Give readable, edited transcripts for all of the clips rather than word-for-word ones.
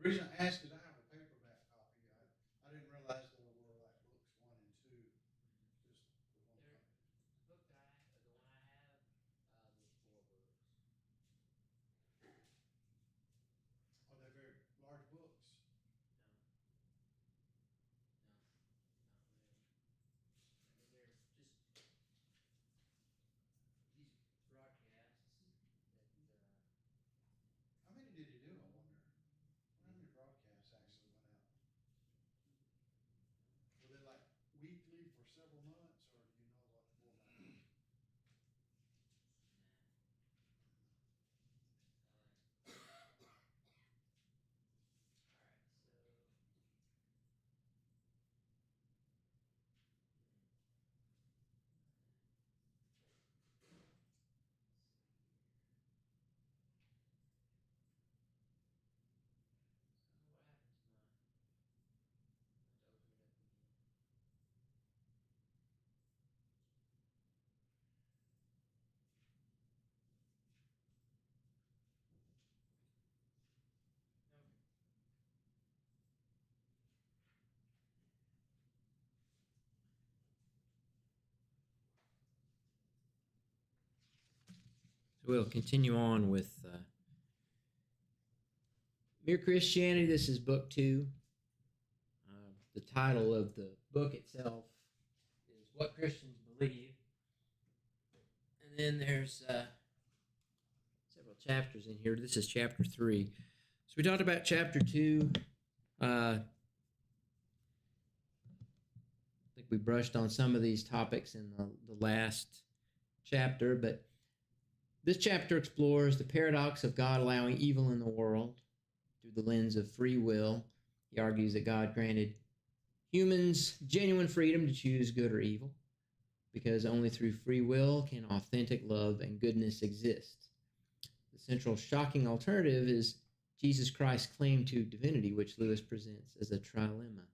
The reason I ask is I have a paperback copy. I didn't realize there were like books 1 and 2, just the one There, copy. the book that the one I have, there's 4 books. Are they very large books? No, no, not really. I mean, they're just these broadcasts that. How many did he do, I wonder? How many broadcasts actually went out? Were they like weekly for several months, or do you know what the format was? All right, so. I don't know what happened to my. I have to open it up again. Okay. So we'll continue on with Mere Christianity. This is book 2. The title of the book itself is What Christians Believe. And then there's several chapters in here. This is chapter 3. So we talked about chapter 2. I think we brushed on some of these topics in the last chapter, but this chapter explores the paradox of God allowing evil in the world through the lens of free will. He argues that God granted humans genuine freedom to choose good or evil, because only through free will can authentic love and goodness exist. The central shocking alternative is Jesus Christ's claim to divinity, which Lewis presents as a trilemma.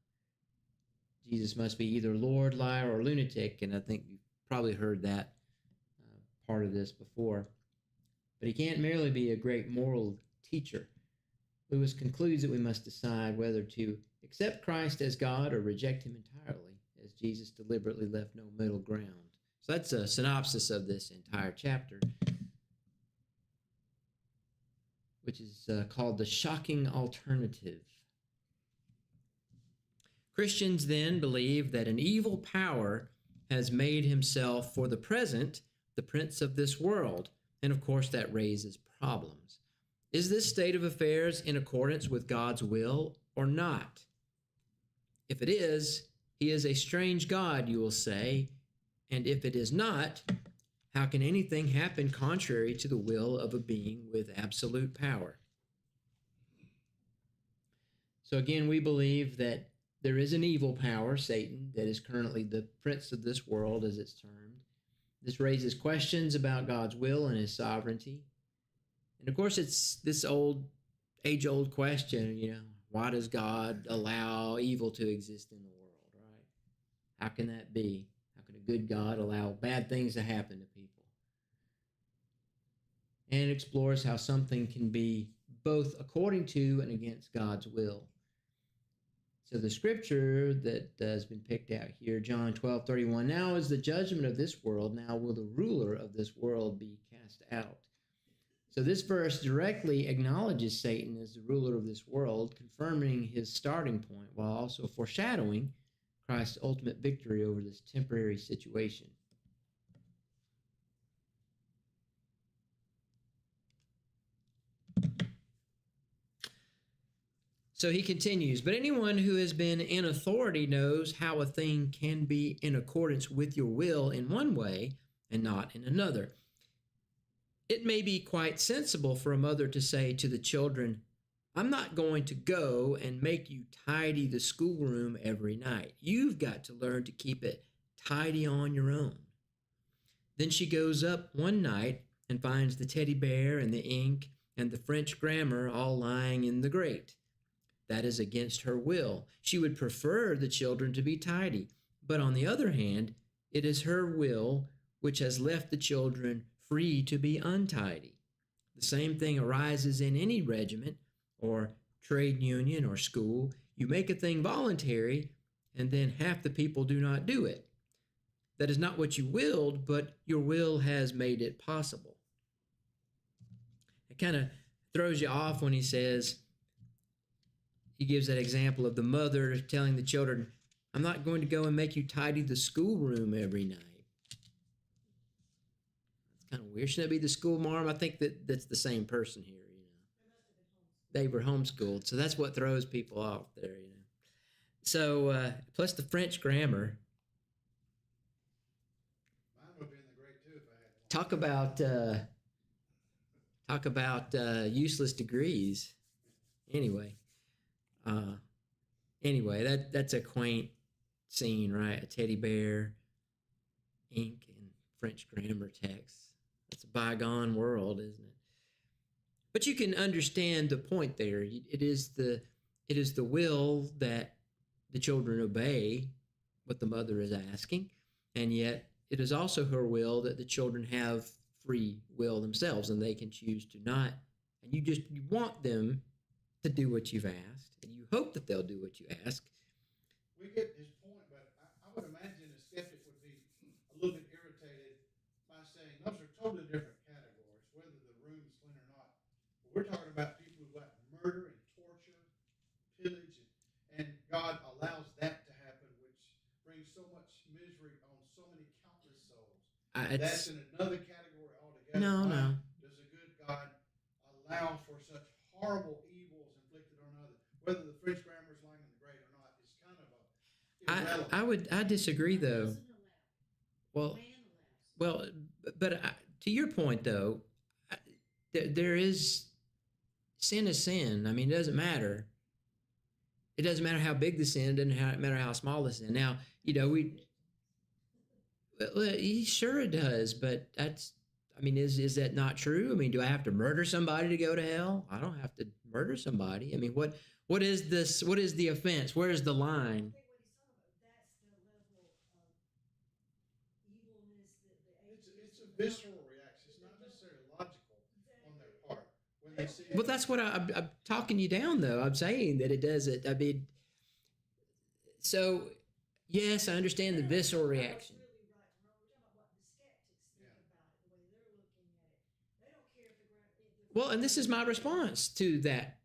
Jesus must be either Lord, liar, or lunatic, and I think you've probably heard that part of this before. But he can't merely be a great moral teacher. Lewis concludes that we must decide whether to accept Christ as God or reject him entirely, as Jesus deliberately left no middle ground. So that's a synopsis of this entire chapter, which is called The Shocking Alternative. Christians then believe that an evil power has made himself, for the present, the prince of this world. And of course, that raises problems. Is this state of affairs in accordance with God's will or not? If it is, he is a strange God, you will say. And if it is not, how can anything happen contrary to the will of a being with absolute power? So again, we believe that there is an evil power, Satan, that is currently the prince of this world, as it's termed. This raises questions about God's will and his sovereignty. And of course, it's this age-old question, why does God allow evil to exist in the world, right? How can that be? How can a good God allow bad things to happen to people? And it explores how something can be both according to and against God's will. So the scripture that has been picked out here, John 12:31, now is the judgment of this world, now will the ruler of this world be cast out. So this verse directly acknowledges Satan as the ruler of this world, confirming his starting point while also foreshadowing Christ's ultimate victory over this temporary situation. So he continues, but anyone who has been in authority knows how a thing can be in accordance with your will in one way and not in another. It may be quite sensible for a mother to say to the children, I'm not going to go and make you tidy the schoolroom every night. You've got to learn to keep it tidy on your own. Then she goes up one night and finds the teddy bear and the ink and the French grammar all lying in the grate. That is against her will. She would prefer the children to be tidy. But on the other hand, it is her will which has left the children free to be untidy. The same thing arises in any regiment or trade union or school, you make a thing voluntary, and then half the people do not do it. That is not what you willed, but your will has made it possible. It kind of throws you off when he gives that example of the mother telling the children, I'm not going to go and make you tidy the schoolroom every night. It's kind of weird. Shouldn't that be the school marm? I think that's the same person here, They were homeschooled, so that's what throws people off there, So, plus the French grammar. Mine would be in the grade too if I had one. Talk about useless degrees. Anyway, that's a quaint scene, right? A teddy bear, ink, and French grammar text. That's a bygone world, isn't it? But you can understand the point there. It is the will that the children obey what the mother is asking, and yet it is also her will that the children have free will themselves, and they can choose to not. And you want them to do what you've asked, and you hope that they'll do what you ask. We get his point, but I would imagine a skeptic would be a little bit irritated by saying those are totally different categories, whether the room is clean or not. But we're talking about people who like murder and torture, pillage, and God allows that to happen, which brings so much misery on so many countless souls. That's in another category altogether. No. Does a good God allow for such horrible evils inflicted on others? Whether the French grammar is lying in the grade or not is kind of irrelevant. I disagree though. Well, but to your point though, there is sin is sin. I mean, it doesn't matter. It doesn't matter how big the sin. It doesn't matter how small the sin. Now, sure it does, but is that not true? I mean, do I have to murder somebody to go to hell? I don't have to murder somebody. I mean, what is this? What is the offense? Where is the line? It's a visceral reaction. It's not necessarily logical on their part when they see. Well, that's what I'm talking you down though. I'm saying that it does it. I mean, so yes, I understand the visceral reaction. Well, and this is my response to that,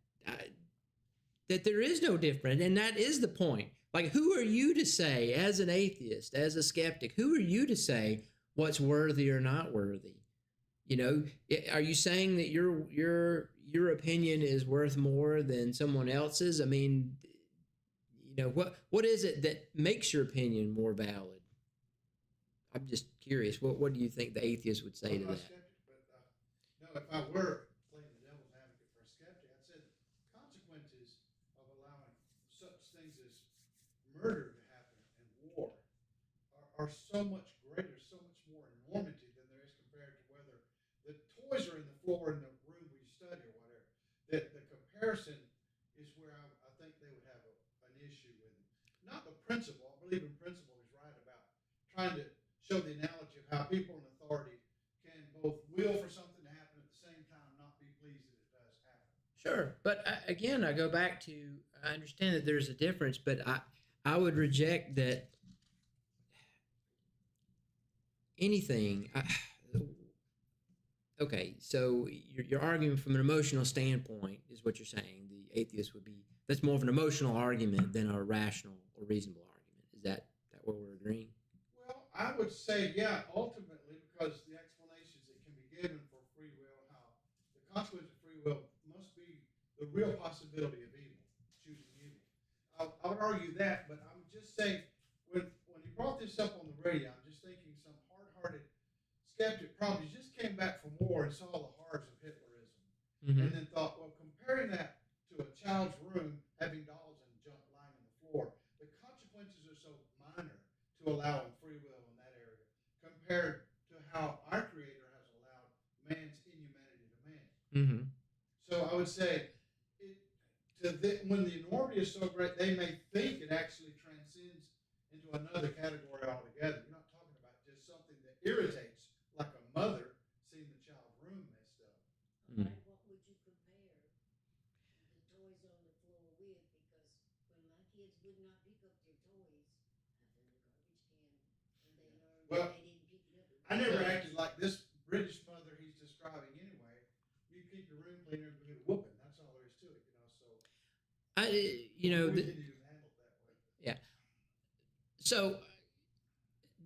that there is no different, and that is the point. Like, who are you to say, as an atheist, as a skeptic, who are you to say what's worthy or not worthy? Are you saying that your opinion is worth more than someone else's? I mean, what is it that makes your opinion more valid? I'm just curious. What do you think the atheist would say to that? If I were playing the devil's advocate for a skeptic, I'd say the consequences of allowing such things as murder to happen and war are so much greater, so much more enormity than there is compared to whether the toys are in the floor in the room where you study or whatever. That the comparison is where I think they would have an issue with it. Not the principle. I believe in principle is right about trying to show the analogy of how people in authority can both will for something to happen at the same time, not be pleased that it does happen. Sure, but again, I go back to, I understand that there's a difference, but I would reject that anything. Okay, so you're arguing from an emotional standpoint, is what you're saying. The atheist would be, that's more of an emotional argument than a rational or reasonable argument. Is that where we're agreeing? Well, I would say, yeah, ultimately, because the explanations that can be given for free will, how the consequence of free will must be the real possibility of evil, choosing evil. I would argue that, but I would just say, when he brought this up on the radio, I'm just thinking some hard-hearted skeptic probably just came back from war and saw the horrors of Hitlerism, and then thought, well, comparing that to a child's room having dolls and junk lying on the floor, the consequences are so minor to allowing free will in that area compared to how our Creator has allowed man's inhumanity to man. Mm-hmm. So I would say, when the enormity is so great, they may think it actually transcends into another category altogether. You're not talking about just something that irritates, like a mother seeing the child's room messed up. Right, what would you compare? The toys on the Well, they didn't pick it up. I never acted like this British mother he's describing anyway. You keep your room cleaner and get a whooping. That's all there is to it, you know. So we didn't even handle it that way. yeah. So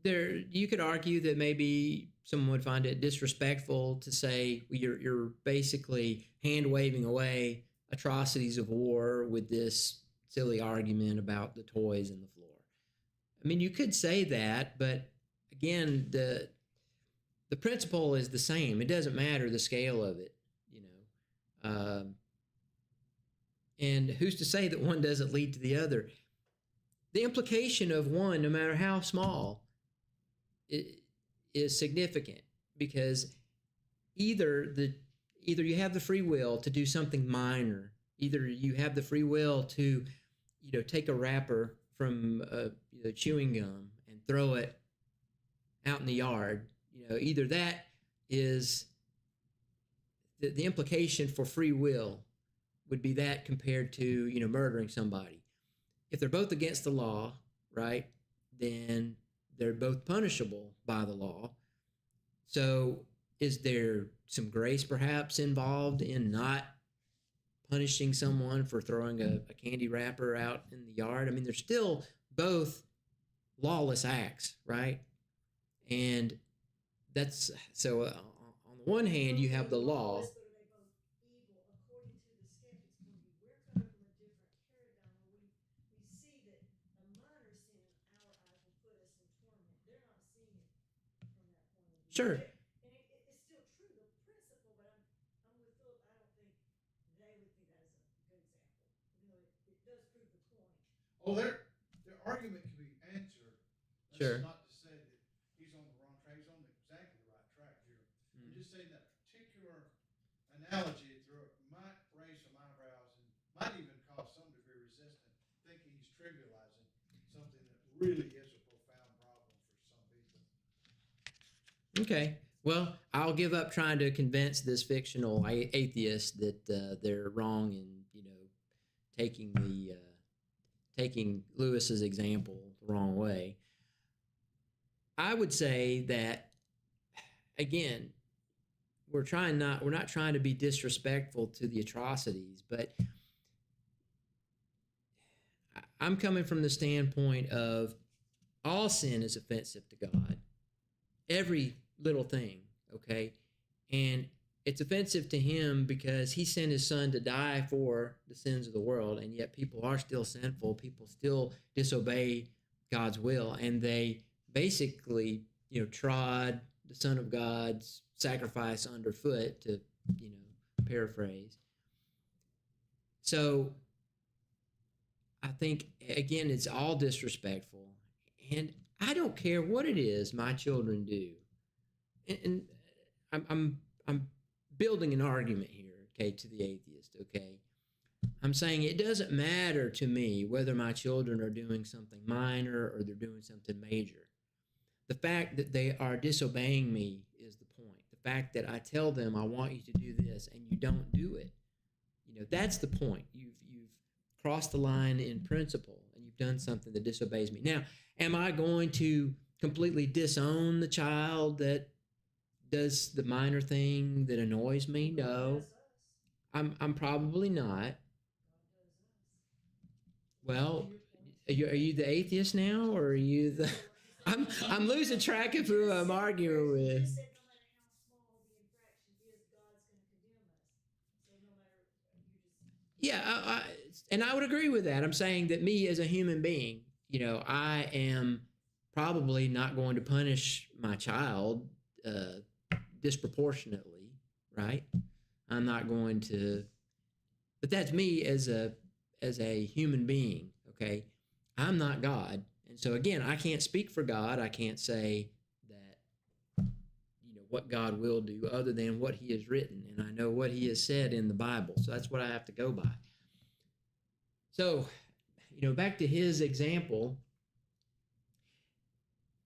there, you could argue that maybe someone would find it disrespectful to say you're basically hand waving away atrocities of war with this silly argument about the toys in the floor. I mean, you could say that, but again, the principle is the same. It doesn't matter the scale of it, you know. And who's to say that one doesn't lead to the other? The implication of one, no matter how small, is significant, because either you have the free will to do something minor, either you have the free will to, take a wrapper from chewing gum and throw it out in the yard. Either that is the implication for free will would be that compared to murdering somebody. If they're both against the law, right, then they're both punishable by the law. So is there some grace perhaps involved in not punishing someone for throwing a candy wrapper out in the yard? I mean, they're still both lawless acts, right? And that's so on the one hand, you have the law. Sure. And it's still true, the principle, but I'm with Philip. I don't think they would think that is a good example. It does prove the point. Oh, their argument can be answered. That's Sure. not to say that he's on the wrong track. He's on exactly the right track here. I'm just saying that particular analogy might raise some eyebrows and might even cause some degree of resistance, thinking he's trivializing something that really is a profound problem for some people. Okay. Well, I'll give up trying to convince this fictional atheist that they're wrong in taking Lewis's example the wrong way. I would say that again, we're not trying to be disrespectful to the atrocities, but I'm coming from the standpoint of all sin is offensive to God. Every little thing, okay? And it's offensive to him because he sent his son to die for the sins of the world, and yet people are still sinful. People still disobey God's will, and they basically, trod the Son of God's sacrifice underfoot, to, paraphrase. So I think, again, it's all disrespectful, and I don't care what it is my children do. And I'm building an argument here, okay, to the atheist, okay? I'm saying it doesn't matter to me whether my children are doing something minor or they're doing something major. The fact that they are disobeying me is the point. The fact that I tell them I want you to do this and you don't do it, that's the point. You've crossed the line in principle and you've done something that disobeys me. Now, am I going to completely disown the child that does the minor thing that annoys me? No, I'm probably not. Well, are you the atheist now, or are you the? I'm losing track of who I'm arguing with. Yeah, and I would agree with that. I'm saying that me as a human being, I am probably not going to punish my child disproportionately, right? I'm not going to, but that's me as a human being, okay? I'm not God. And so again, I can't speak for God. I can't say that, what God will do other than what he has written. And I know what he has said in the Bible. So that's what I have to go by. So, back to his example,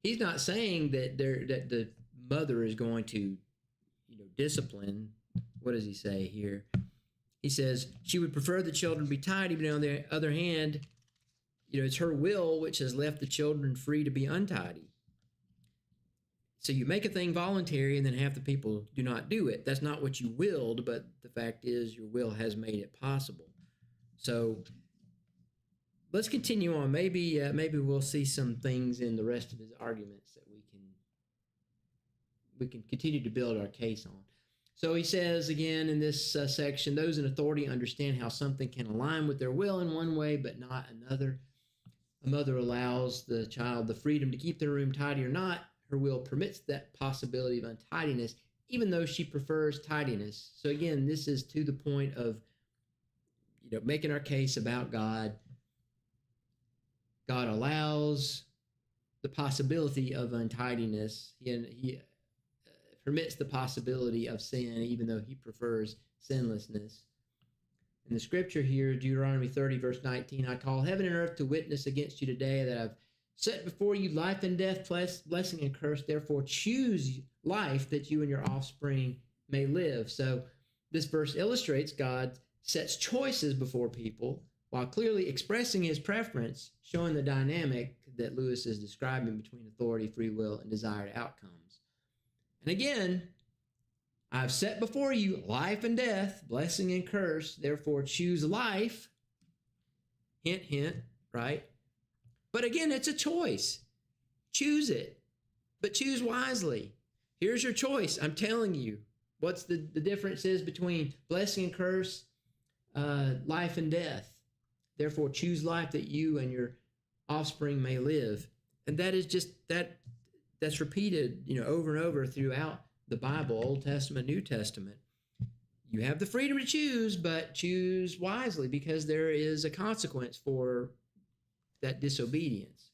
he's not saying that the mother is going to, discipline. What does he say here? He says she would prefer the children be tidy, but on the other hand, it's her will which has left the children free to be untidy. So you make a thing voluntary and then half the people do not do it. That's not what you willed, but the fact is your will has made it possible. So let's continue on. Maybe we'll see some things in the rest of his arguments that we can continue to build our case on. So he says again in this section, those in authority understand how something can align with their will in one way but not another. A mother allows the child the freedom to keep their room tidy or not. Her will permits that possibility of untidiness, even though she prefers tidiness. So again, this is to the point of, making our case about God. God allows the possibility of untidiness. He permits the possibility of sin, even though he prefers sinlessness. In the scripture here, Deuteronomy 30, verse 19, I call heaven and earth to witness against you today that I've set before you life and death, blessing and curse. Therefore, choose life that you and your offspring may live. So this verse illustrates God sets choices before people while clearly expressing his preference, showing the dynamic that Lewis is describing between authority, free will, and desired outcomes. And again, I've set before you life and death, blessing and curse. Therefore, choose life. Hint, hint, right? But again, it's a choice. Choose it, but choose wisely. Here's your choice. I'm telling you what's the difference is between blessing and curse, life and death. Therefore, choose life that you and your offspring may live. And that is just that's repeated, over and over throughout the Bible, Old Testament, New Testament. You have the freedom to choose, but choose wisely because there is a consequence for that disobedience.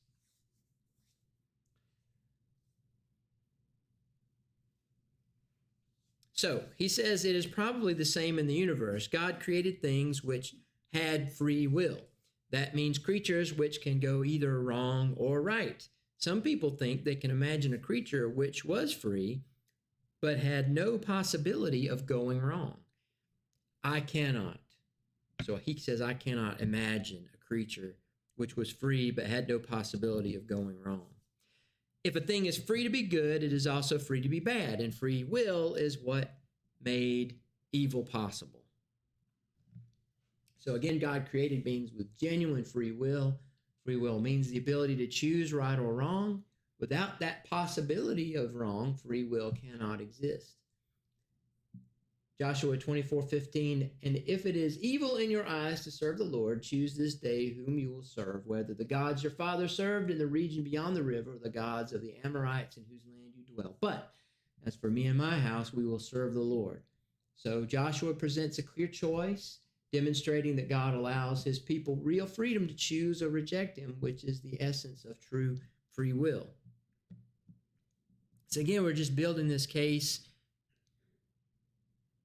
So he says it is probably the same in the universe. God created things which had free will. That means creatures which can go either wrong or right. Some people think they can imagine a creature which was free, but had no possibility of going wrong. I cannot. So he says, I cannot imagine a creature which was free but had no possibility of going wrong. If a thing is free to be good, it is also free to be bad, and free will is what made evil possible. So again, God created beings with genuine free will. Free will means the ability to choose right or wrong. Without that possibility of wrong, free will cannot exist. Joshua 24:15, and if it is evil in your eyes to serve the Lord, choose this day whom you will serve, whether the gods your father served in the region beyond the river, or the gods of the Amorites in whose land you dwell. But as for me and my house, we will serve the Lord. So Joshua presents a clear choice, demonstrating that God allows his people real freedom to choose or reject him, which is the essence of true free will. So again, we're just building this case.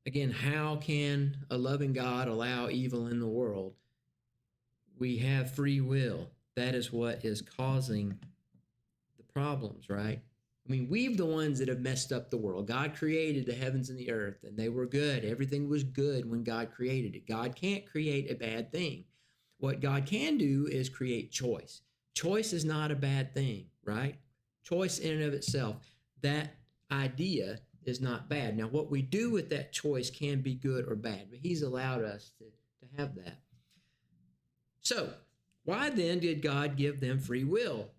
Again, how can a loving God allow evil in the world? We have free will. That is what is causing the problems, right? I mean, we've the ones that have messed up the world. God created the heavens and the earth, and they were good. Everything was good when God created it. God can't create a bad thing. What God can do is create choice. Choice is not a bad thing, right? Choice in and of itself, that idea is not bad. Now, what we do with that choice can be good or bad, but he's allowed us to have that. So, why then did God give them free will?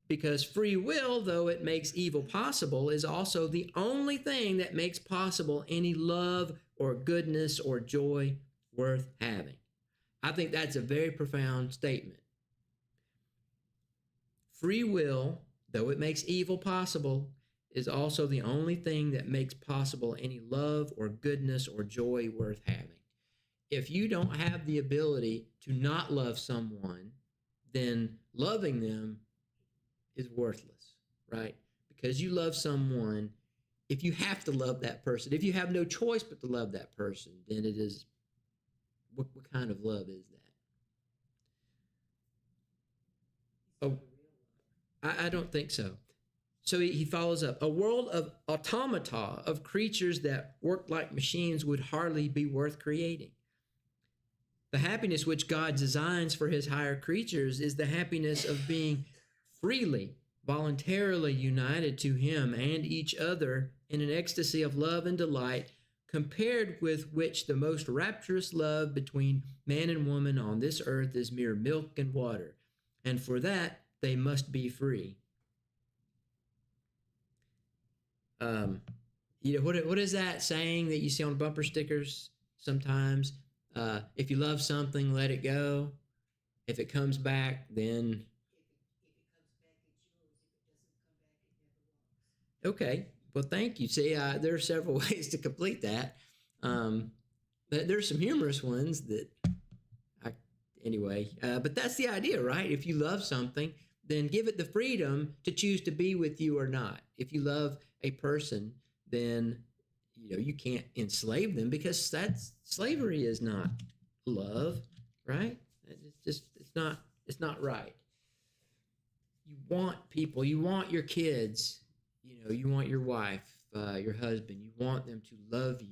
Because free will, though it makes evil possible, is also the only thing that makes possible any love or goodness or joy worth having. I think that's a very profound statement. Free will, though it makes evil possible, is also the only thing that makes possible any love or goodness or joy worth having. If you don't have the ability to not love someone, then loving them is worthless, right? Because you love someone, if you have to love that person, if you have no choice but to love that person, then it is, what kind of love is that? Oh, I don't think so. So he follows up. A world of automata, of creatures that work like machines, would hardly be worth creating. The happiness which God designs for his higher creatures is the happiness of being freely voluntarily united to him and each other in an ecstasy of love and delight, compared with which the most rapturous love between man and woman on this earth is mere milk and water, and for that they must be free. What is that saying that you see on bumper stickers sometimes? If you love something, let it go. If it comes back, then okay. Well, thank you. See, there are several ways to complete that. There's some humorous ones that anyway, but that's the idea, right? If you love something, then give it the freedom to choose to be with you or not. If you love a person, then you can't enslave them, because that's slavery is not love, right? It's not right. You want people, you want your kids, you want your wife, your husband, you want them to love you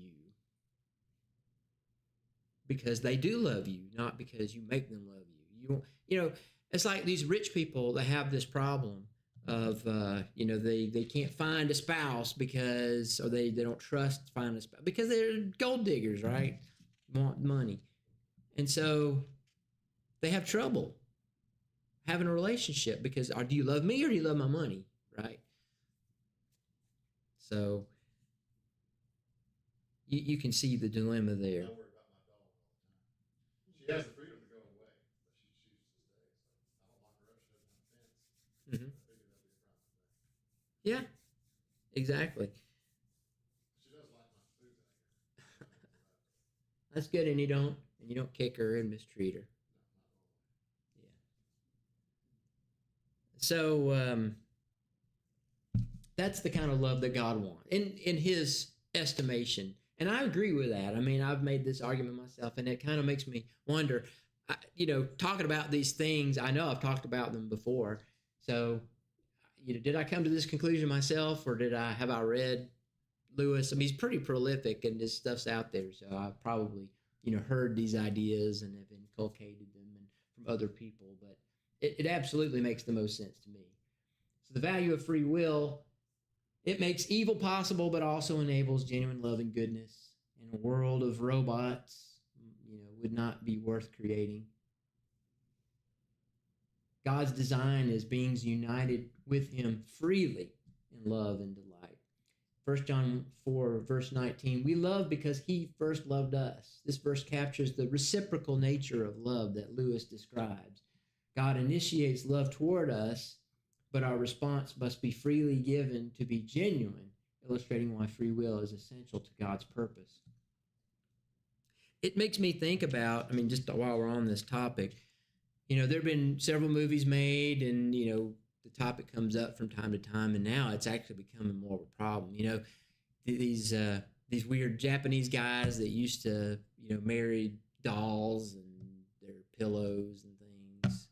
because they do love you, not because you make them love you. It's like these rich people that have this problem of, they can't find a spouse or they don't trust finding a spouse because they're gold diggers, right? Want money. And so they have trouble having a relationship because, do you love me or do you love my money, right? So you can see the dilemma there. I worry about my dog all the time. She has the freedom to go away, but she chooses to stay. So I don't lock her up. She doesn't have a fence. Mm-hmm. I figure that'll be a problem today. Yeah, exactly. She does like my food that I get. That's good, and you don't kick her and mistreat her. Yeah. So that's the kind of love that God wants in His estimation, and I agree with that. I mean, I've made this argument myself, and it kind of makes me wonder. Talking about these things, I know I've talked about them before. So, did I come to this conclusion myself, or have I read Lewis? I mean, he's pretty prolific, and this stuff's out there. So I've probably, heard these ideas and have inculcated them from other people. But it absolutely makes the most sense to me. So the value of free will, it makes evil possible, but also enables genuine love and goodness. In a world of robots, would not be worth creating. God's design is beings united with Him freely in love and delight. 1 John 4, verse 19, we love because He first loved us. This verse captures the reciprocal nature of love that Lewis describes. God initiates love toward us, but our response must be freely given to be genuine, illustrating why free will is essential to God's purpose. It makes me think about, just while we're on this topic, there have been several movies made, and, the topic comes up from time to time, and now it's actually becoming more of a problem. These weird Japanese guys that used to, marry dolls and their pillows and things.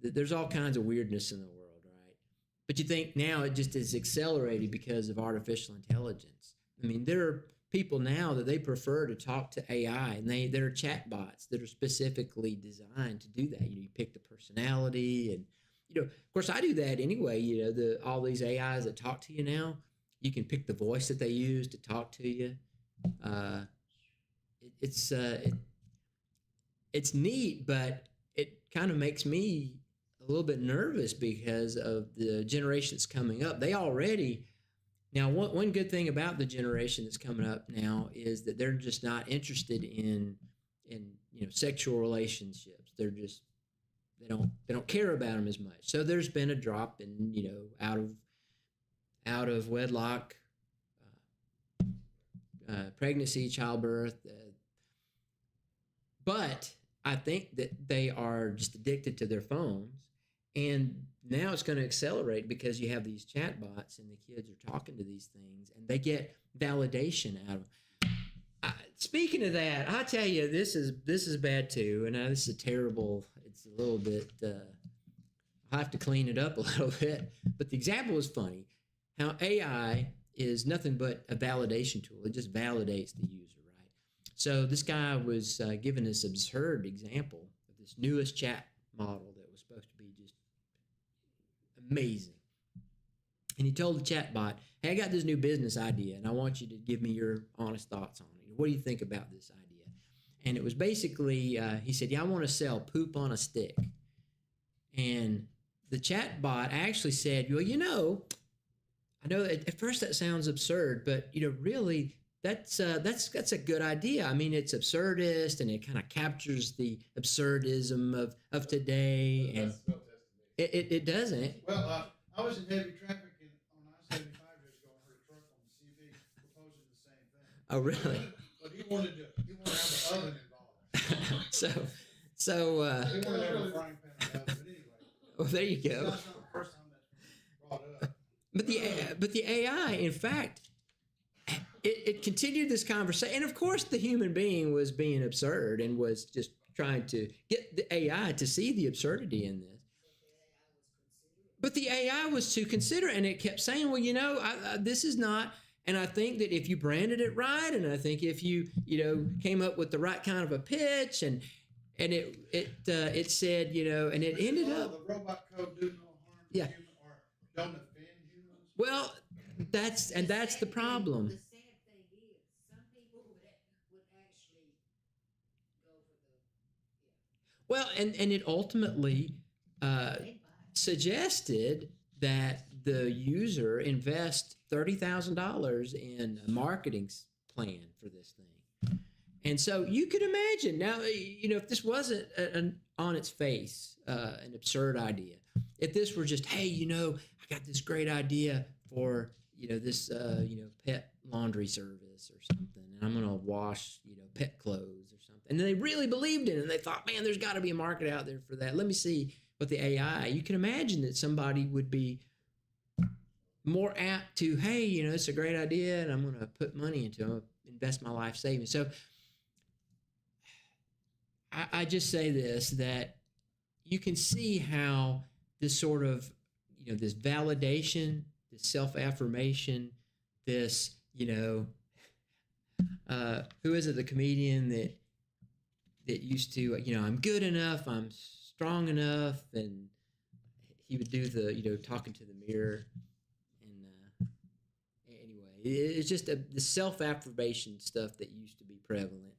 There's all kinds of weirdness in the world, right? But you think now it just is accelerated because of artificial intelligence. There are people now that they prefer to talk to AI, and there are chatbots that are specifically designed to do that. You pick the personality, and of course I do that anyway. All these AIs that talk to you now, you can pick the voice that they use to talk to you. It's neat, but it kind of makes me a little bit nervous because of the generation that's coming up. They already. Now, one good thing about the generation that's coming up now is that they're just not interested in sexual relationships. They don't care about them as much. So there's been a drop in out of wedlock pregnancy, childbirth. But I think that they are just addicted to their phones. And now it's going to accelerate because you have these chatbots and the kids are talking to these things and they get validation out of them. Speaking of that, I tell you, this is bad too. And this is terrible. It's a little bit, I'll have to clean it up a little bit. But the example is funny. How AI is nothing but a validation tool. It just validates the user, right? So this guy was given this absurd example of this newest chat model that was supposed to be just amazing. And he told the chatbot, "Hey, I got this new business idea, and I want you to give me your honest thoughts on it. What do you think about this idea?" And it was basically, he said, "Yeah, I want to sell poop on a stick." And the chatbot actually said, "Well, I know at first that sounds absurd, but really that's a good idea. I mean, it's absurdist and it kind of captures the absurdism of today, and That's well tested. it doesn't." Well, I was in heavy traffic on I-75 years ago and heard a truck on the CV proposing the same thing. Oh, really? But he wanted to have an oven involved. So He wanted to have a frying pan on the oven. But anyway, well, there you it's go. not the first time that's been brought up. But the AI, in fact, it continued this conversation, and of course, the human being was being absurd and was just trying to get the AI to see the absurdity in this. But the AI was to consider, and it kept saying, "Well, this is not." And I think that if you branded it right, and I think if you came up with the right kind of a pitch, and it said, and it ended up. The robot code do no harm to Yeah. human or don't offend humans. Well, that's the problem. The sad thing is, some people would actually go for the, Well, and it ultimately they'd buy it. suggested that the user invest $30,000 in a marketing plan for this thing. And so you could imagine now, if this wasn't on its face, an absurd idea, if this were just, "Hey, I got this great idea for, this, pet laundry service or something, and I'm going to wash, pet clothes or something." And they really believed in it, and they thought, "Man, there's got to be a market out there for that. Let me see what the AI," you can imagine that somebody would be more apt to, "Hey, it's a great idea, and I'm going to put money into it, invest my life savings." So I just say this, that you can see how this sort of, this validation, this self-affirmation, this, who is it, the comedian that used to, "I'm good enough, I'm strong enough," and he would do the, talking to the mirror. And anyway, it's just the self-affirmation stuff that used to be prevalent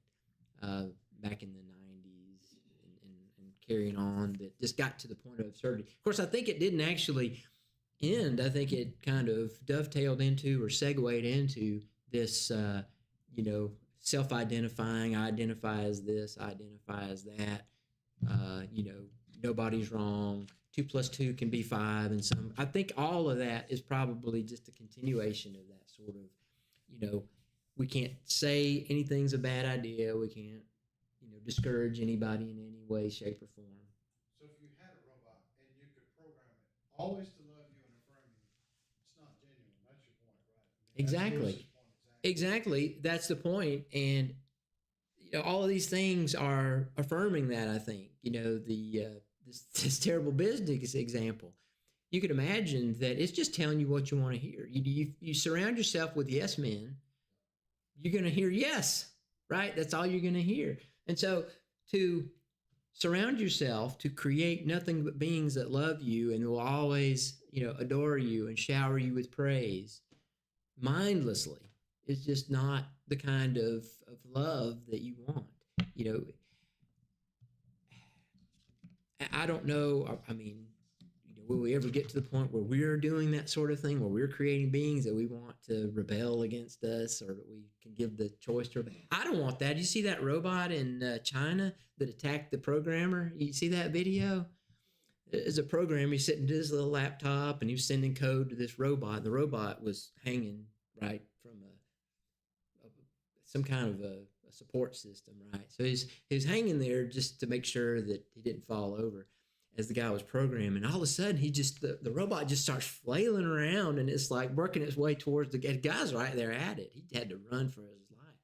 back in the 90s and carrying on, that just got to the point of absurdity. Of course, I think it didn't actually end. I think it kind of dovetailed into or segued into this, self-identifying, identify as this, identify as that, nobody's wrong, 2 + 2 can be 5, and I think all of that is probably just a continuation of that sort of, we can't say anything's a bad idea, we can't, discourage anybody in any way, shape, or form. So if you had a robot and you could program it always to love you and affirm you, it's not genuine. That's your point, right? I mean, Exactly. That's Lewis's point, Exactly, that's the point. And all of these things are affirming that. I think this terrible business example. You could imagine that it's just telling you what you want to hear. You surround yourself with yes men, you're going to hear yes, right? That's all you're going to hear. And so to surround yourself, to create nothing but beings that love you and will always, adore you and shower you with praise mindlessly, is just not the kind of love that you want. I don't know. I mean, will we ever get to the point where we're doing that sort of thing, where we're creating beings that we want to rebel against us, or that we can give the choice to rebel? I don't want that. You see that robot in China that attacked the programmer? You see that video? There's a programmer, he's sitting to his little laptop, and he was sending code to this robot. And the robot was hanging right from some kind of a support system, right? So he was hanging there just to make sure that he didn't fall over as the guy was programming. All of a sudden, the robot just starts flailing around, and it's like working its way towards the guy's right there at it. He had to run for his life.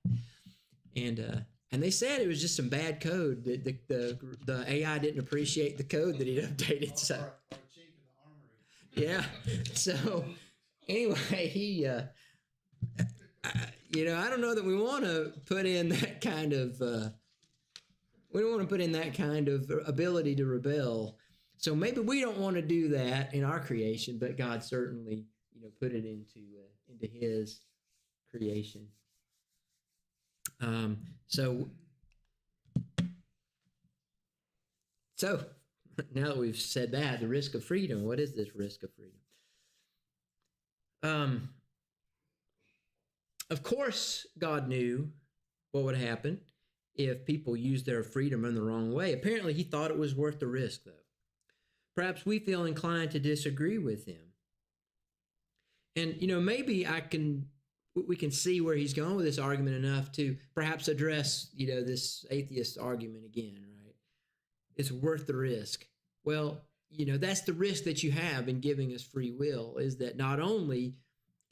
And they said it was just some bad code. The AI didn't appreciate the code that he'd updated. So, or a chink in the armory. yeah. So anyway, I don't know that we want to put in that kind of. We don't want to put in that kind of ability to rebel. So maybe we don't want to do that in our creation, but God certainly, put it into His creation. So now that we've said that, the risk of freedom. What is this risk of freedom? Of course, God knew what would happen if people used their freedom in the wrong way. Apparently, He thought it was worth the risk, though. Perhaps we feel inclined to disagree with Him. And, maybe we can see where He's going with this argument enough to perhaps address, this atheist argument again, right? It's worth the risk. Well, that's the risk that you have in giving us free will, is that not only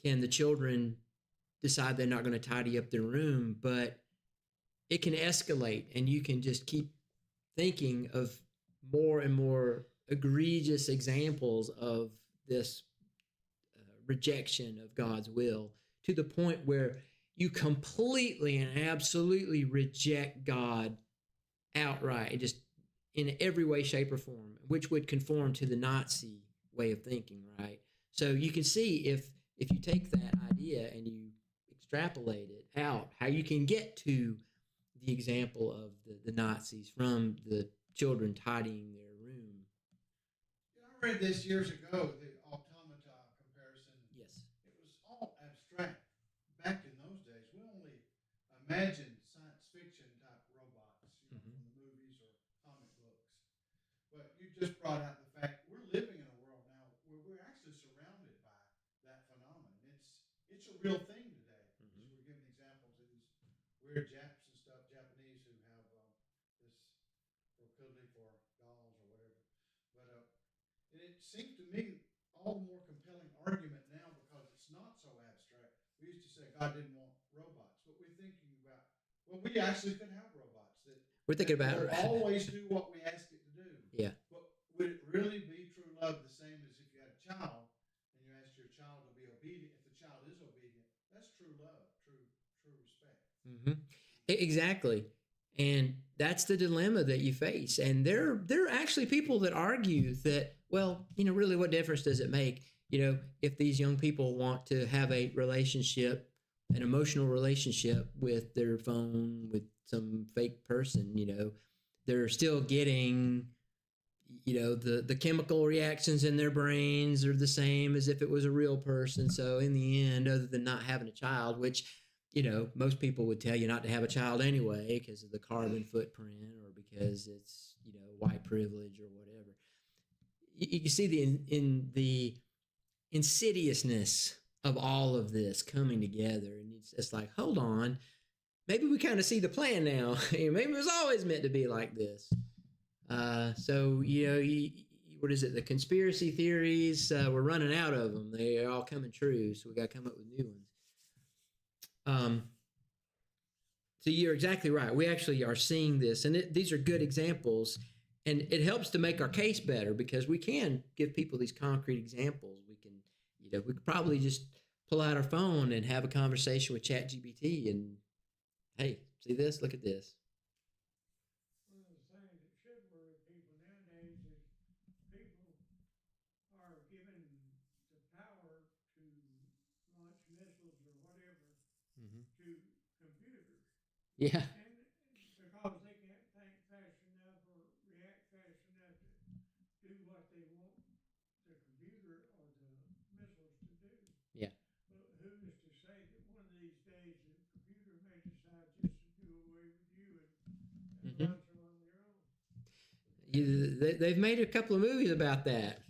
can the children decide they're not going to tidy up their room, but it can escalate, and you can just keep thinking of more and more egregious examples of this rejection of God's will, to the point where you completely and absolutely reject God outright, just in every way, shape, or form, which would conform to the Nazi way of thinking, right? So you can see if you take that idea and you extrapolate it out, how you can get to the example of the Nazis from the children tidying their room. I read this years ago, the automata comparison. Yes. It was all abstract. Back in those days, we only imagined science fiction type robots, from the movies or comic books. But you just brought out the fact we're living in a world now where we're actually surrounded by that phenomenon. It's a real thing today. So we're giving examples of these weird Japs and stuff, Japanese who have this proclivity for dolls or whatever. But and it seems to me all the more compelling argument now because it's not so abstract. We used to say God didn't want robots, but we're thinking about, well, we actually could have robots that We're thinking about will always do what we ask it to do. Yeah. But would it really be true love the same as if you had a child and you asked your child to be obedient? If the child is obedient, that's true love, true respect. Exactly. And that's the dilemma that you face. And there are actually people that argue that, well, really what difference does it make? If these young people want to have a relationship, an emotional relationship with their phone, with some fake person, they're still getting, the chemical reactions in their brains are the same as if it was a real person. So in the end, other than not having a child, which, most people would tell you not to have a child anyway because of the carbon footprint or because it's, white privilege or whatever. You can see the insidiousness of all of this coming together. And it's like, hold on, maybe we kind of see the plan now. Maybe it was always meant to be like this. So, what is it? The conspiracy theories, we're running out of them. They are all coming true. So we got to come up with new ones. So you're exactly right. We actually are seeing this, and these are good examples, and it helps to make our case better because we can give people these concrete examples. We can, we could probably just pull out our phone and have a conversation with ChatGPT and, hey, see this? Look at this. One of the things that should worry people nowadays is people are given the power to launch missiles or whatever to computers. Yeah. And because they can't think fast enough or react fast enough to do what they want the computer or the missiles to do. Yeah. But who is to say that one of these days the computer may decide just to do away with you and launch along their own? They've made a couple of movies about that.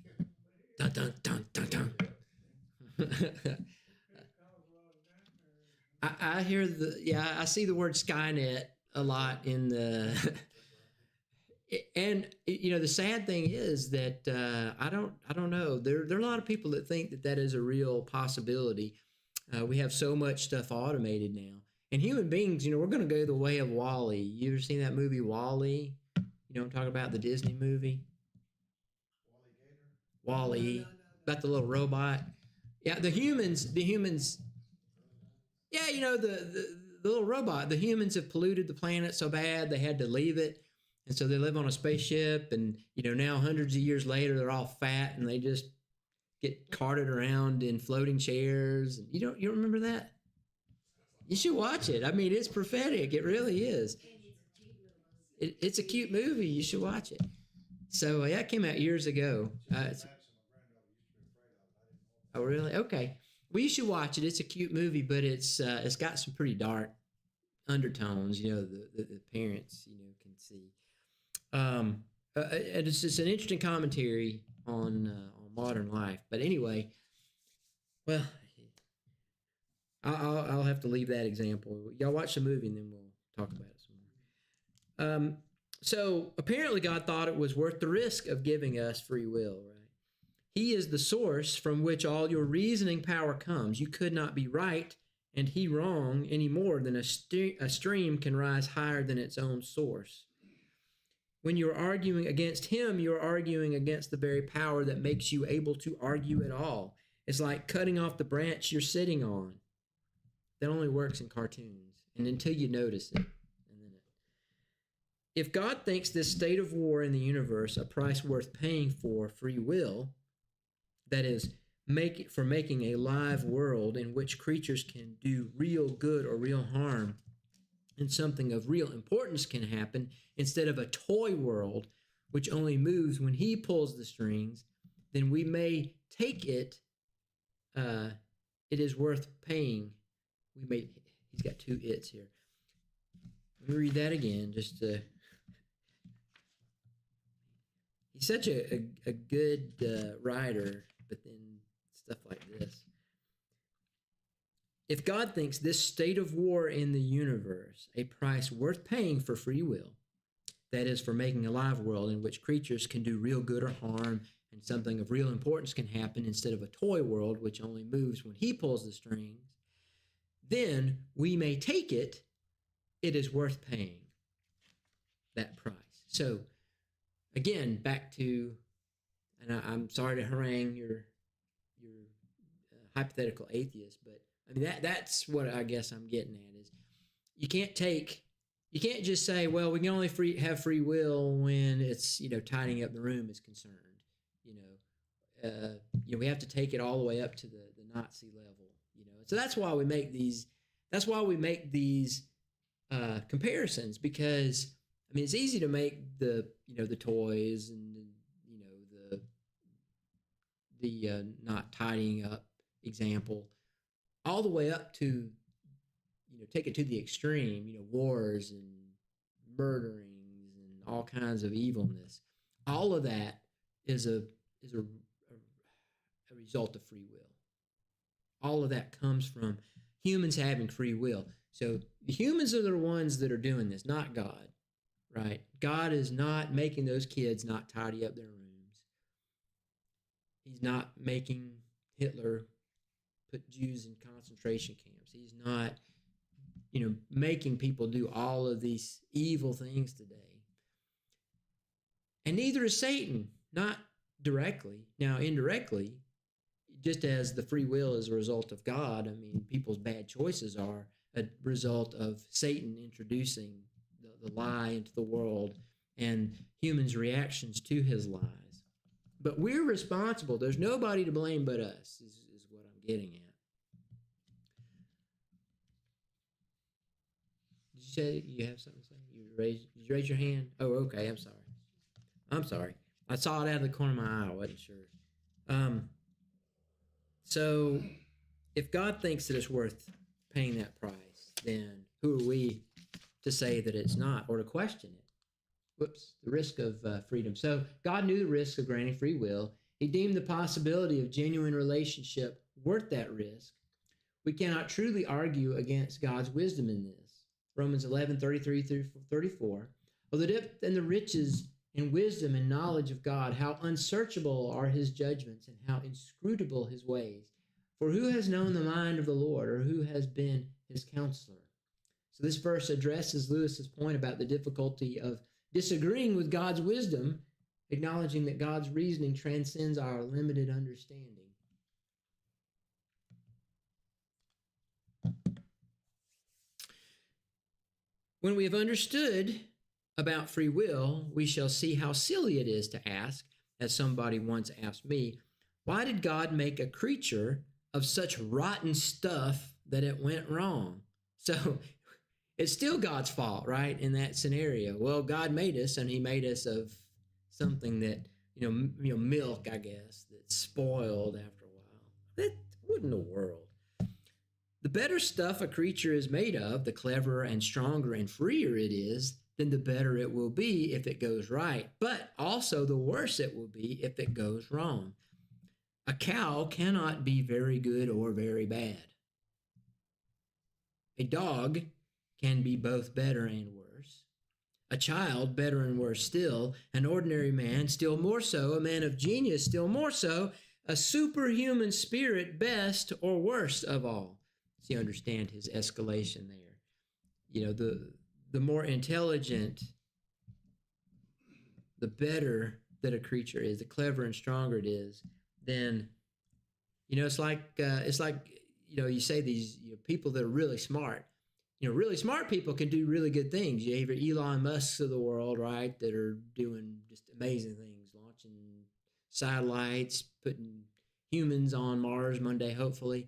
Dun, dun, dun, dun, dun. I hear I see the word Skynet a lot in the, and the sad thing is that I don't know. There are a lot of people that think that is a real possibility. We have so much stuff automated now, and human beings, we're going to go the way of Wall-E. You ever seen that movie Wall-E? I'm talking about the Disney movie. Wall-E, about the little robot. Yeah, the humans. Yeah, the little robot. The humans have polluted the planet so bad they had to leave it, And so they live on a spaceship, and now hundreds of years later, they're all fat and they just get carted around in floating chairs. And you don't remember that? You should watch it. I mean, it's prophetic. It really is. It's a cute movie. You should watch it. So yeah, it came out years ago. Oh, really? Okay. Well, you should watch it. It's a cute movie, but it's got some pretty dark undertones. The parents can see. And it's just an interesting commentary on modern life. But anyway, well, I'll have to leave that example. Y'all watch the movie, and then we'll talk about it some more. So apparently, God thought it was worth the risk of giving us free will, right? He is the source from which all your reasoning power comes. You could not be right and he wrong any more than a stream can rise higher than its own source. When you're arguing against him, you're arguing against the very power that makes you able to argue at all. It's like cutting off the branch you're sitting on. That only works in cartoons, and until you notice it. If God thinks this state of war in the universe a price worth paying for free will, that is, making a live world in which creatures can do real good or real harm, and something of real importance can happen instead of a toy world which only moves when he pulls the strings, then we may take it. It is worth paying. He's got two its here. Let me read that again. He's such a good writer, but then stuff like this. If God thinks this state of war in the universe a price worth paying for free will, that is, for making a live world in which creatures can do real good or harm, and something of real importance can happen instead of a toy world which only moves when he pulls the strings, then we may take it. It is worth paying that price. So, again, back to, and I'm sorry to harangue your hypothetical atheist, but I mean that's what I guess I'm getting at is you can't just say, well, we can only have free will when it's tidying up the room is concerned. We have to take it all the way up to the Nazi level. So that's why we make these. That's why we make these comparisons, because I mean it's easy to make the toys and the not tidying up example all the way up to take it to the extreme, wars and murderings and all kinds of evilness. All of that is a result of free will. All of that comes from humans having free will. So the humans are the ones that are doing this, not God, right? God is not making those kids not tidy up their rooms. He's not making Hitler put Jews in concentration camps. He's not, making people do all of these evil things today. And neither is Satan, not directly. Now, indirectly, just as the free will is a result of God, I mean, people's bad choices are a result of Satan introducing the lie into the world and humans' reactions to his lies. But we're responsible. There's nobody to blame but us, is what I'm getting at. Did you say you have something to say? Did you raise your hand? Oh, okay. I'm sorry. I saw it out of the corner of my eye. I wasn't sure. So if God thinks that it's worth paying that price, then who are we to say that it's not or to question it? The risk of freedom. So God knew the risk of granting free will. He deemed the possibility of genuine relationship worth that risk. We cannot truly argue against God's wisdom in this. Romans 11:33 through 34. Oh, the depth and the riches and wisdom and knowledge of God, how unsearchable are his judgments and how inscrutable his ways. For who has known the mind of the Lord, or who has been his counselor? So this verse addresses Lewis's point about the difficulty of disagreeing with God's wisdom, acknowledging that God's reasoning transcends our limited understanding. When we have understood about free will, we shall see how silly it is to ask, as somebody once asked me, why did God make a creature of such rotten stuff that it went wrong? So it's still God's fault, right? In that scenario. Well, God made us, and he made us of something that, milk, I guess, that's spoiled after a while. What in the world? The better stuff a creature is made of, the cleverer and stronger and freer it is, then the better it will be if it goes right. But also the worse it will be if it goes wrong. A cow cannot be very good or very bad. A dog can be both better and worse. A child better and worse still. An ordinary man still more so. A man of genius still more so. A superhuman spirit best or worst of all. So you understand his escalation there. The more intelligent, the better that a creature is, the cleverer and stronger it is, then it's like you say these people that are really smart. Really smart people can do really good things. You have your Elon Musks of the world, right, that are doing just amazing things, launching satellites, putting humans on Mars Monday, hopefully.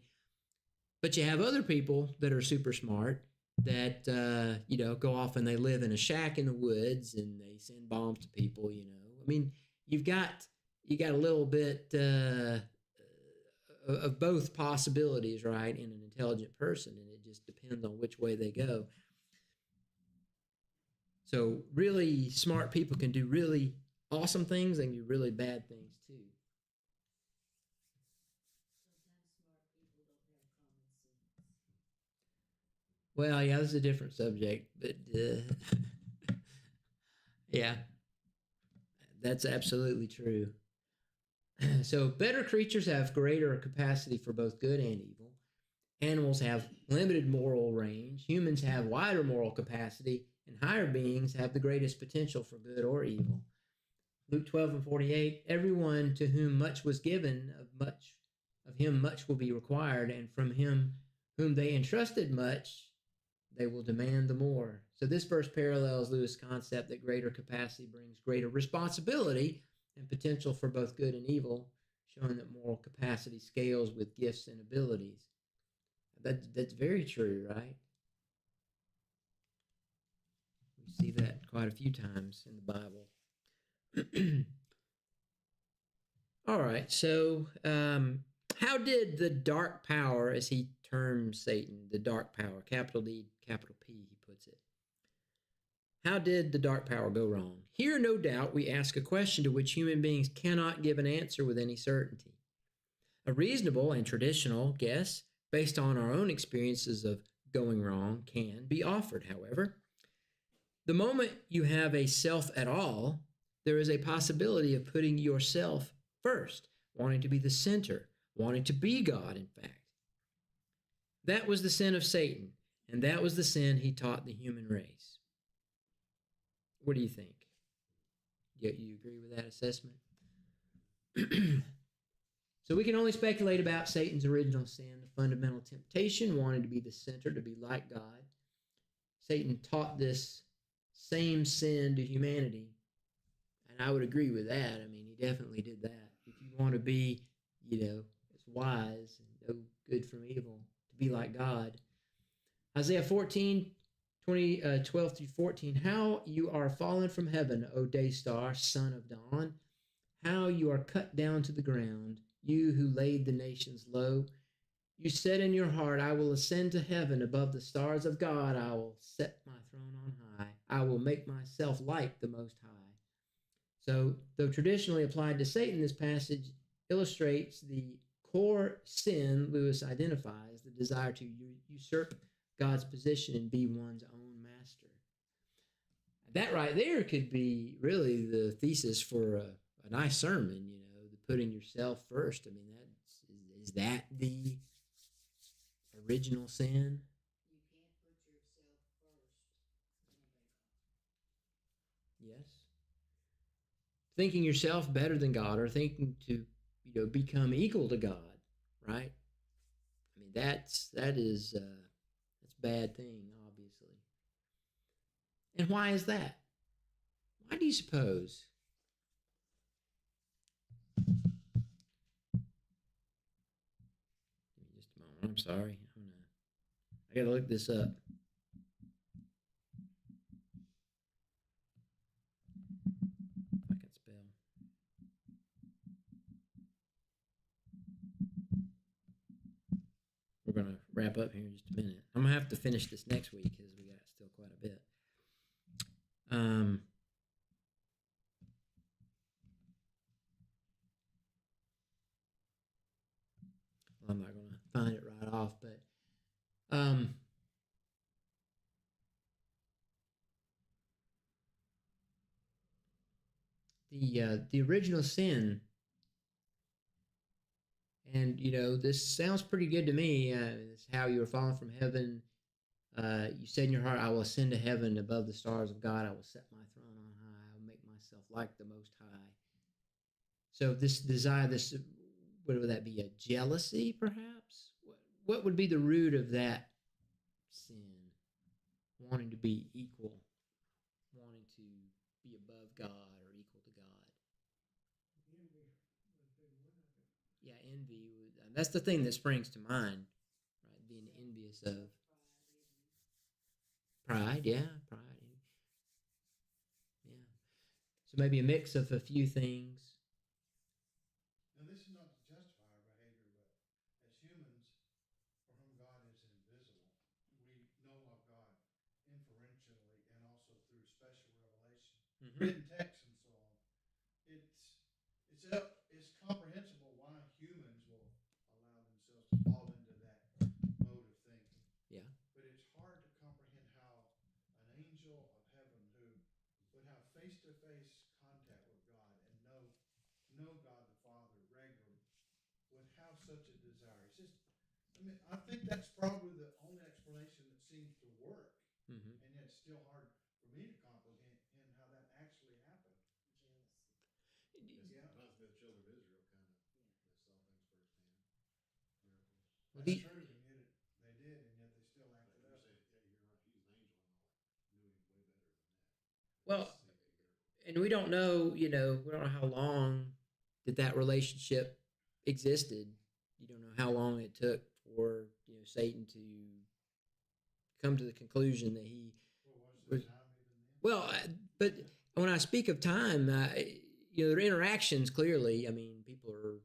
But you have other people that are super smart that go off and they live in a shack in the woods and they send bombs to people. I mean, you got a little bit of both possibilities, right, in an intelligent person, and it just depends on which way they go. So really smart people can do really awesome things and do really bad things too. Well, yeah, this is a different subject, but yeah, that's absolutely true. So better creatures have greater capacity for both good and evil. Animals have limited moral range. Humans have wider moral capacity, and higher beings have the greatest potential for good or evil. Luke 12:48, everyone to whom much was given, of him much will be required, and from him whom they entrusted much, they will demand the more. So this verse parallels Lewis' concept that greater capacity brings greater responsibility and potential for both good and evil, showing that moral capacity scales with gifts and abilities. That's very true, right? We see that quite a few times in the Bible. All right, so how did the dark power, as he terms Satan, the dark power, capital D, capital P, he puts it. How did the dark power go wrong? Here, no doubt, we ask a question to which human beings cannot give an answer with any certainty. A reasonable and traditional guess, based on our own experiences of going wrong, can be offered, however. The moment you have a self at all, there is a possibility of putting yourself first, wanting to be the center, wanting to be God, in fact. That was the sin of Satan, and that was the sin he taught the human race. What do you think? You agree with that assessment? So we can only speculate about Satan's original sin, the fundamental temptation, wanting to be the center, to be like God. Satan taught this same sin to humanity, and I would agree with that. I mean, he definitely did that. If you want to be, as wise and know good from evil, to be like God. Isaiah 14, 12 through 14, how you are fallen from heaven, O day star, son of dawn, how you are cut down to the ground, you who laid the nations low. You said in your heart, I will ascend to heaven above the stars of God. I will set my throne on high. I will make myself like the Most High. So, though traditionally applied to Satan, this passage illustrates the core sin Lewis identifies, the desire to usurp God's position and be one's own master. That right there could be really the thesis for a nice sermon, the putting yourself first. I mean, is that the original sin? You can't put yourself first. Yes. Thinking yourself better than God, or thinking to become equal to God, right? I mean, that's a bad thing, obviously. And why is that? Why do you suppose? Give me just a moment. I'm sorry. I gotta look this up. If I can spell. We're gonna wrap up here in just a minute. I'm gonna have to finish this next week because we got still quite a bit. Well, I'm not gonna find it right off, but the original sin, and this sounds pretty good to me. It's how you were fallen from heaven. You said in your heart, "I will ascend to heaven above the stars of God. I will set my throne on high. I will make myself like the Most High." So this desire, this what would that be? A jealousy, perhaps? What would be the root of that sin? Wanting to be equal, wanting to be above God or equal to God. Envy would be one of it. Yeah, envy. That's the thing that springs to mind, right? Being envious of pride. Yeah, pride. Yeah. So maybe a mix of a few things. Now, this is not to justify our behavior, but as humans, for whom God is invisible, we know of God inferentially and also through special revelation, written text, and so on. It's comprehensible why humans will allow themselves to fall into that mode of thinking. Yeah. But it's hard to comprehend how an angel of heaven who would have face-to-face contact with God and know God the Father regularly would have such a desire. It's just, I think that's probably the only explanation that seems to work, Mm-hmm. and yet it's still hard for me to comprehend how that actually happened. Yeah. Reminds me of the children of Israel, kind of. They saw things firsthand, miracles. Well, That's true, and yet they did, and yet they still But acted you're up. saying, yeah, you're right. He's an angel, and all knew him way better than that. Well, See the miracles. and we don't know, we don't know how long that relationship existed. You don't know how long it took for Satan to come to the conclusion that he What was was. the time even then? Well, but when I speak of time, there are interactions. Clearly, I mean, people are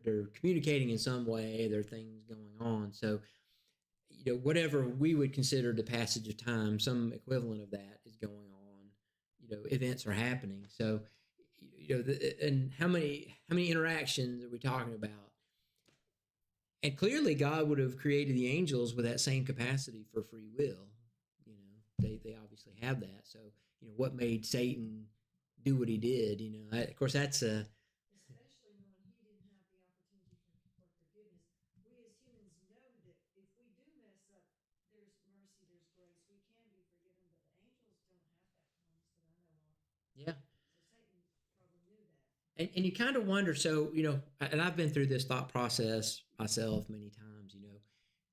they're communicating in some way. There are things going on. So, whatever we would consider the passage of time, some equivalent of that is going on. Events are happening. So, and how many interactions are we talking about? And clearly, God would have created the angels with that same capacity for free will. They obviously have that. So, what made Satan do what he did? Of course, that's a. Especially knowing he didn't have the opportunity for forgiveness. We as humans know that if we do mess up, there's mercy, there's grace. We can be forgiven, but the angels don't have that promise that I know of. Yeah. So Satan probably knew that. And you kind of wonder, so, and I've been through this thought process myself many times,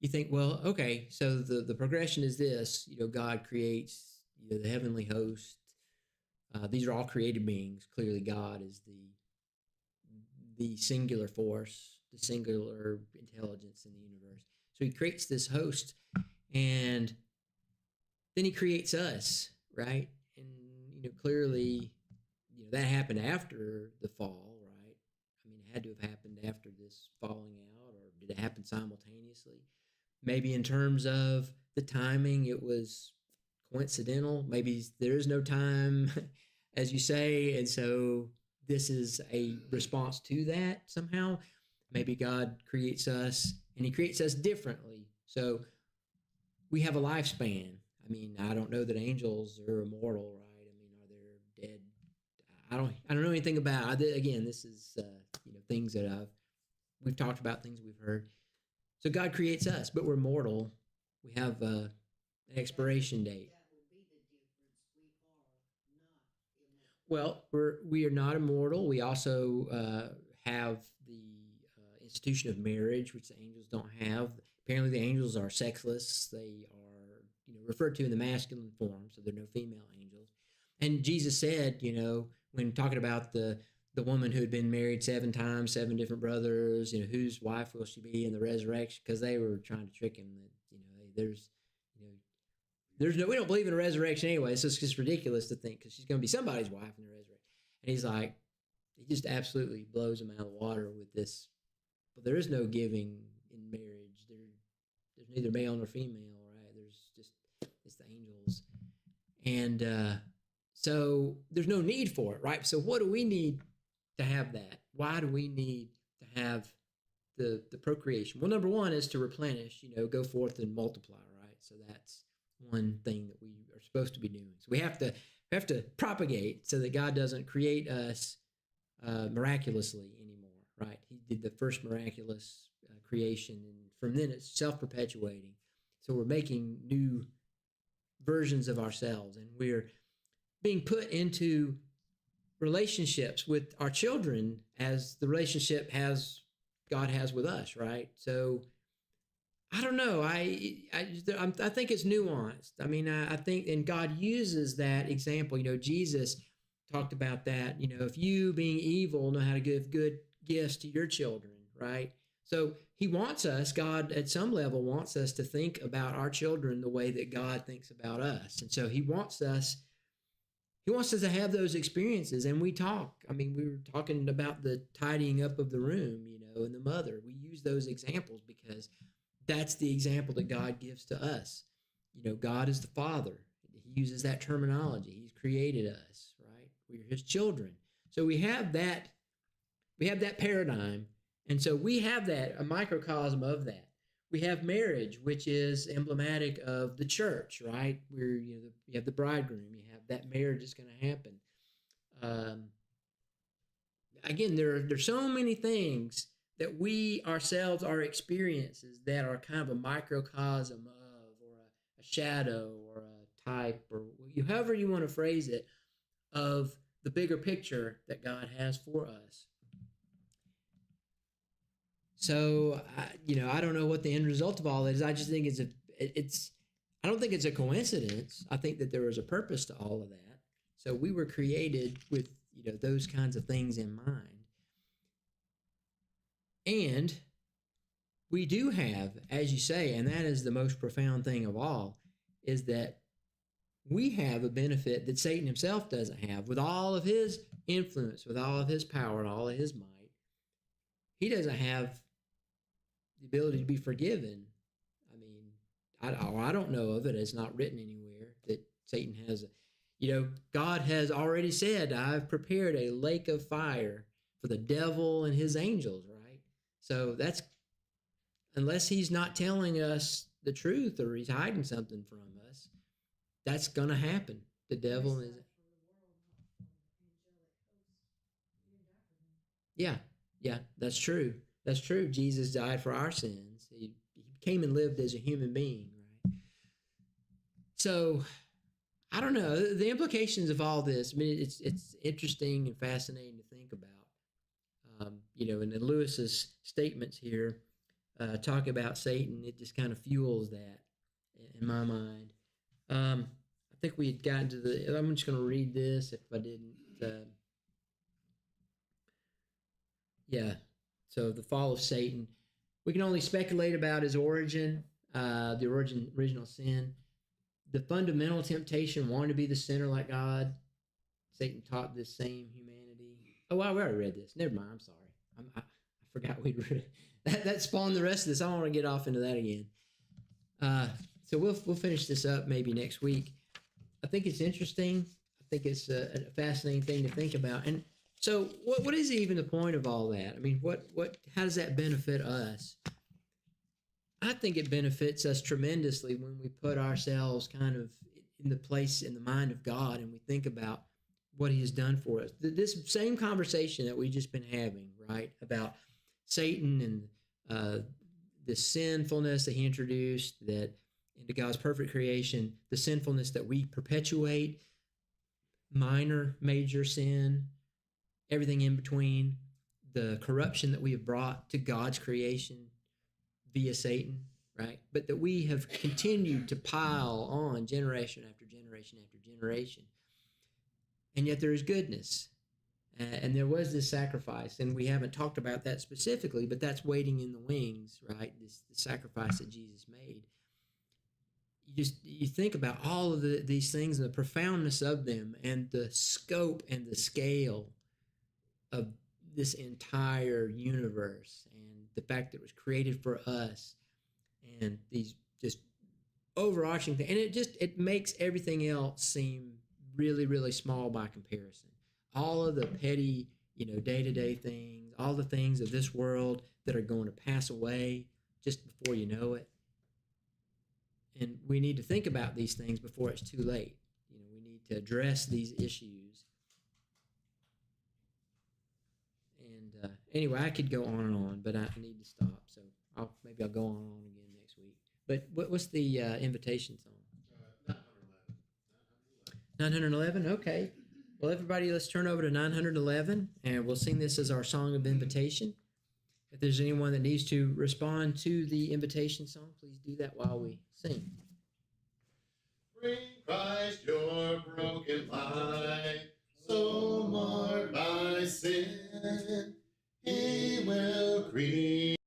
you think, well, okay, so the progression is this, God creates, the heavenly host. These are all created beings. Clearly God is the singular force, the singular intelligence in the universe. So he creates this host, and then he creates us, right? And, clearly, that happened after the fall, right? I mean, it had to have happened after this falling out, or did it happen simultaneously? Maybe in terms of the timing, it was coincidental. Maybe there is no time, as you say, and so this is a response to that somehow. Maybe God creates us, and he creates us differently. So we have a lifespan. I mean, I don't know that angels are immortal, right? I mean, are they dead? I don't know anything about it. Again, this is things that we've talked about, things we've heard. So God creates us, but we're mortal. We have an expiration date. That would be the difference. We are not immortal. Well, we are not immortal. We also have the institution of marriage, which the angels don't have. Apparently, the angels are sexless. They are referred to in the masculine form, so there are no female angels. And Jesus said, when talking about the woman who had been married 7 times, 7 different brothers, whose wife will she be in the resurrection? Because they were trying to trick him that, there's no, we don't believe in a resurrection anyway, so it's just ridiculous to think because she's going to be somebody's wife in the resurrection. And he's like, he just absolutely blows him out of the water with this. But there is no giving in marriage. There's neither male nor female, right? It's the angels. And so there's no need for it, right? So what do we need to have that? Why do we need to have the procreation? Well, number one is to replenish, go forth and multiply, right? So that's one thing that we are supposed to be doing. So we have to propagate so that God doesn't create us miraculously anymore, right? He did the first miraculous creation, and from then it's self-perpetuating. So we're making new versions of ourselves, and we're being put into relationships with our children as the relationship God has with us, right? So I don't know. I think it's nuanced. I mean, I think, and God uses that example. Jesus talked about that. If you, being evil, know how to give good gifts to your children, right? So he wants us, God at some level wants us to think about our children the way that God thinks about us. And so he wants us to have those experiences. And we talk. I mean, we were talking about the tidying up of the room, and the mother. We use those examples because that's the example that God gives to us. God is the Father. He uses that terminology. He's created us, right? We're his children. So we have that paradigm. And so we have that, a microcosm of that. We have marriage, which is emblematic of the church, right? Where you have the bridegroom, you have that marriage that's going to happen. Again, there's so many things that we ourselves are experiences that are kind of a microcosm of, or a shadow, or a type, or however you want to phrase it, of the bigger picture that God has for us. So, I don't know what the end result of all that is. I just think I don't think it's a coincidence. I think that there was a purpose to all of that. So we were created with, those kinds of things in mind. And we do have, as you say, and that is the most profound thing of all, is that we have a benefit that Satan himself doesn't have. With all of his influence, with all of his power and all of his might, he doesn't have the ability to be forgiven. I mean, I don't know of it. It's not written anywhere that Satan has. God has already said, I've prepared a lake of fire for the devil and his angels, right? So that's, unless he's not telling us the truth or he's hiding something from us, that's going to happen. The devil is. Yeah, that's true. That's true. Jesus died for our sins. He came and lived as a human being, right? So, I don't know. The implications of all this, I mean, it's interesting and fascinating to think about. And then Lewis's statements here talk about Satan. It just kind of fuels that in my mind. I think we had gotten to I'm just going to read this if I didn't. So the fall of Satan. We can only speculate about his origin, the original sin. The fundamental temptation, wanting to be the sinner like God. Satan taught this same humanity. Oh, I already read this. Never mind. I'm sorry. I forgot we'd read it. That spawned the rest of this. I don't want to get off into that again. So we'll finish this up maybe next week. I think it's interesting. I think it's a fascinating thing to think about. And so what is even the point of all that? I mean, how does that benefit us? I think it benefits us tremendously when we put ourselves kind of in the mind of God, and we think about what he has done for us. This same conversation that we've just been having, right, about Satan and the sinfulness that he introduced, that into God's perfect creation, the sinfulness that we perpetuate, minor, major sin, everything in between, the corruption that we have brought to God's creation via Satan, right? But that we have continued to pile on generation after generation after generation. and yet there is goodness. And there was this sacrifice, and we haven't talked about that specifically, but that's waiting in the wings, right? The sacrifice that Jesus made. You think about all of these things and the profoundness of them, and the scope and the scale of this entire universe, and the fact that it was created for us, and these just overarching things, and it makes everything else seem really, really small by comparison. All of the petty, day-to-day things, all the things of this world that are going to pass away just before you know it. And we need to think about these things before it's too late. We need to address these issues. And anyway, I could go on and on, but I need to stop. So maybe I'll go on and on again next week. But what's the invitation song? 911. Okay. Well, everybody, let's turn over to 911, and we'll sing this as our song of invitation. If there's anyone that needs to respond to the invitation song, please do that while we sing. Bring Christ your broken life, so marred by sin, he will create.